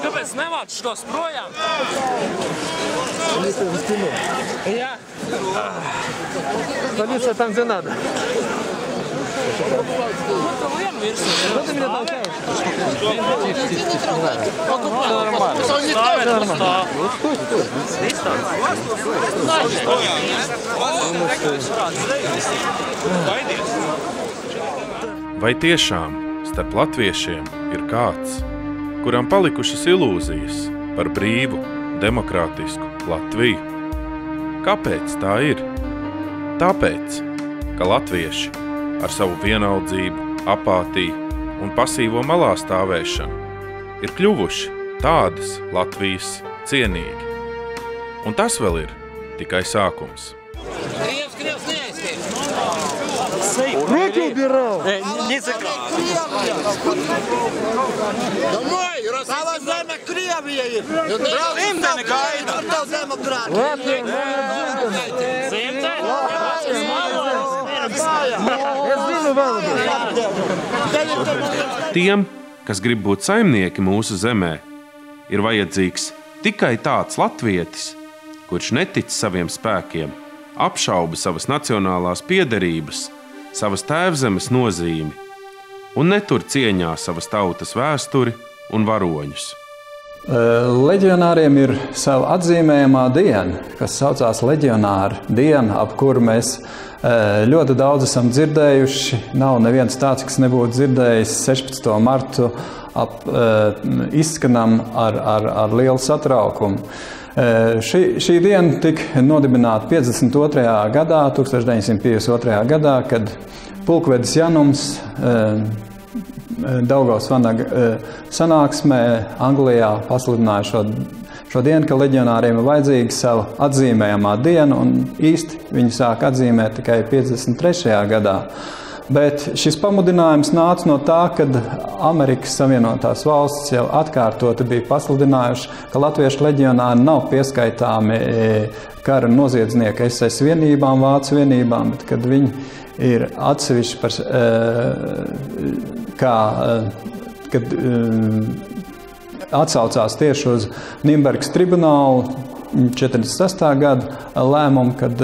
Kāpēc nevāc šitos projām? Jā. Полиция там, где надо. Vai tiešām starp latviešiem ir kāds, kuram palikušas ilūzijas par brīvu, demokrātisku Latviju? Kāpēc tā ir? Tāpēc, ka latvieši ar savu vienaldzību, apātiju un pasīvo malā stāvēšanu ir kļuvuši tādas Latvijas cienīgi. Un tas vēl ir tikai sākums. Руки убирал! Не закрыл. Домой! Сава зема Krievija ir! Imta negaida! Tev demokrātija! Tiem, kas grib būt saimnieki mūsu zemē, ir vajadzīgs tikai tāds latvietis, kurš netic saviem spēkiem, apšauba savas nacionālās piederības, savas tēvzemes nozīmi un netur cieņā savas tautas vēsturi un varoņus. Leģionāriem ir sava atzīmējamā diena, kas saucās Leģionāra diena, ap kuru mēs ļoti daudz esam dzirdējuši. Nav neviens tāds, kas nebūtu dzirdējis 16. martu izskanam ar lielu satraukumu. Šī diena tika nodibināta 52. gadā, 1952. gadā, kad pulkvedis Janums Daugavas vanaga sanāksmē Anglijā pasludināja šo dienu, ka leģionāriem ir vajadzīga sava atzīmējamā diena, un īsti viņi sāk atzīmēt tikai 53. gadā. Bet šis pamudinājums nāca no tā, kad Amerikas Savienotās valstis jau atkārtoti bija pasludinājuši, ka latviešu leģionāri nav pieskaitāmi kara noziedznieka SS vienībām, vācu vienībām, bet kad viņi ir atsevišķi kad atsaucās tieši uz Nīmbergas tribunālu 46. gada lēmumu, kad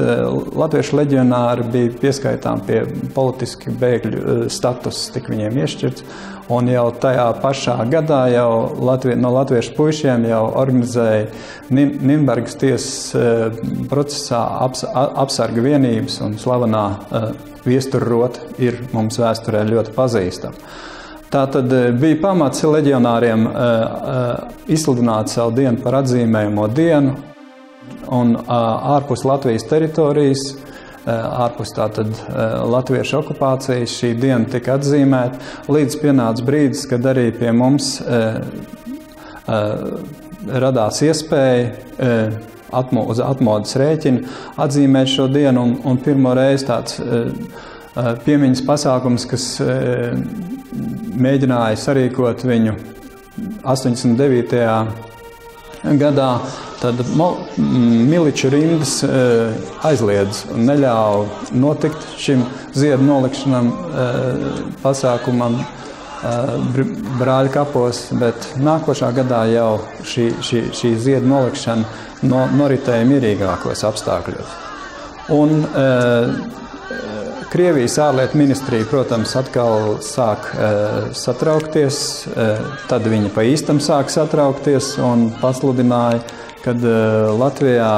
latviešu leģionāri bija pieskaitām pie politiski bēgļu status, tik viņiem iešķirts. Un jau tajā pašā gadā jau no latviešu puišiem jau organizēja Nīmbergas tiesas procesā apsarga vienības, un slavenā viesturrota ir mums vēsturē ļoti pazīstama. Tātad bija pamats leģionāriem izsludināt savu dienu par atzīmējamo dienu, un ārpus Latvijas teritorijas, ārpus tātad latviešu okupācijas šī diena tika atzīmēta, līdz pienāca brīdis, kad arī pie mums radās iespēja uz atmodas rēķina atzīmēt šo dienu, un pirmo reizi tāds piemiņas pasākums, kas mēģināja sarīkot viņu 89. gadā, tad miliču rindas aizliedz un neļauj notikt šim ziedu nolikšanam pasākumam Brāļu kapos, bet nākošā gadā jau šī ziedu nolikšana noritēja mierīgākos apstākļos. Un Krievijas ārlietu ministrija, protams, atkal sāk satraukties, tad viņi pa īstam sāk satraukties un pasludināja, kad Latvijā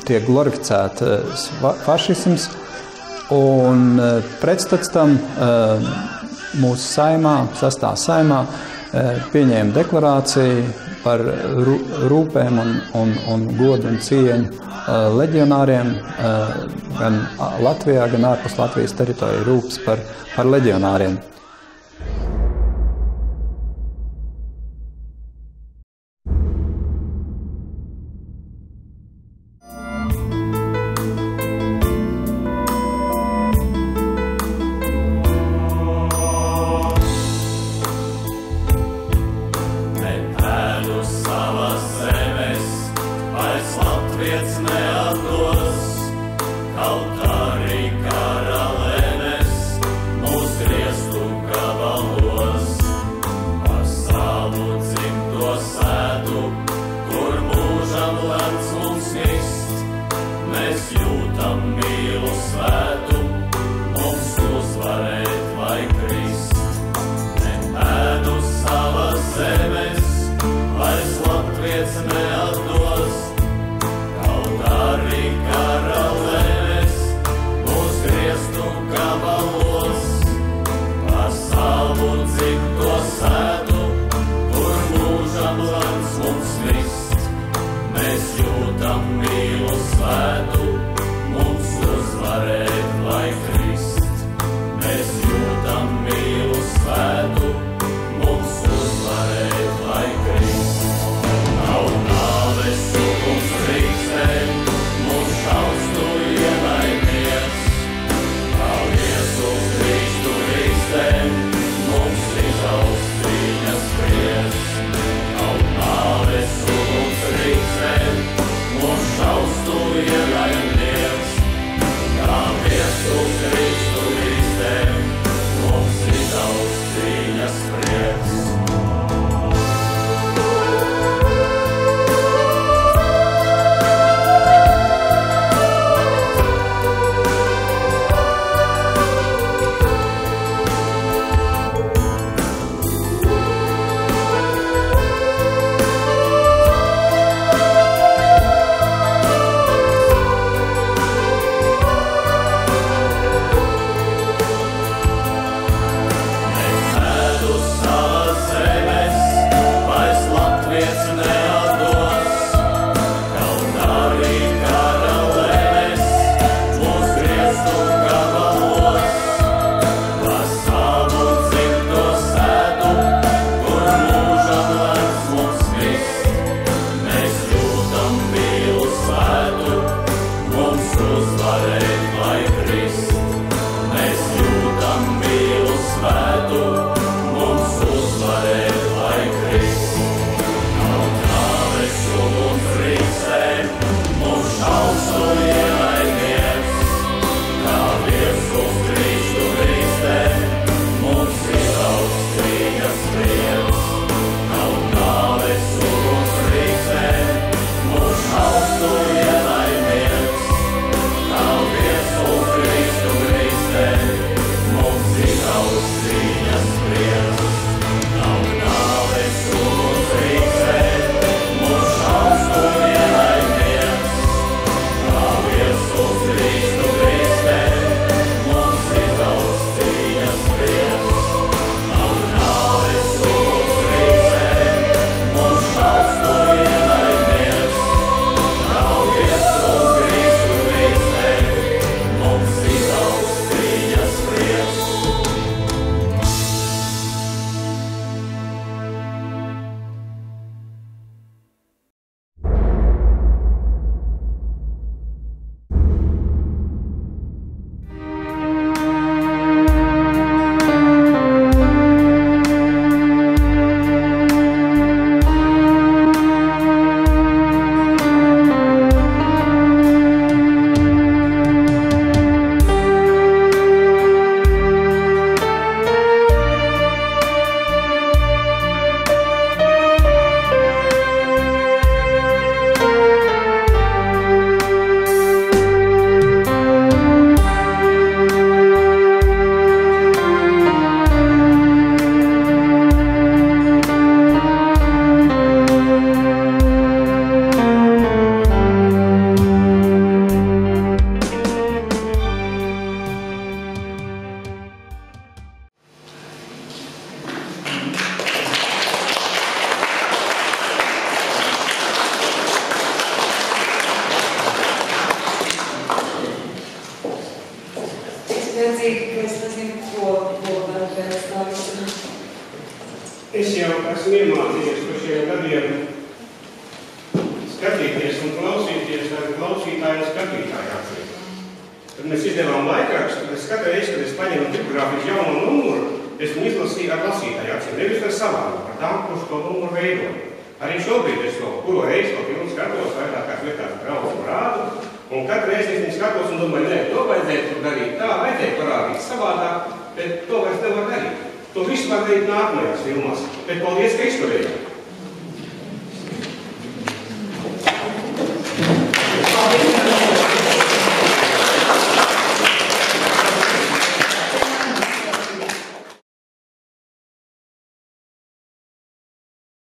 tiek glorificēts fašisms, un pretstats tam mūsu saimā, 6. saimā, pieņēma deklarāciju par rūpēm un godu un cieņu leģionāriem, gan Latvijā, gan ārpus Latvijas teritorija rūpes par leģionāriem. Savas Es jau esmu iemācījies par šiem gadiem skatīties un klausīties ar klausītāju un skatītāju acīm. Kad mēs izdevām laikrakstu, tad katru reizi, kad es paņēmu tipogrāfijas jauno numuru, es viņu izlasīju ar lasītāju acīm, nevis ar savām, par tām, kurš to numuru veido. Arī šobrīd es to kuro reizi to filmu skatos, vairākās vietās braucu rādu, un katru reizi es viņu skatos un domāju, nē, to vajadzētu darīt tā, vajadzētu parādīt savādāk, bet to vairs nevar darīt. To visu var darīt nākamajās filmās, bet paldies, ka izturējāt.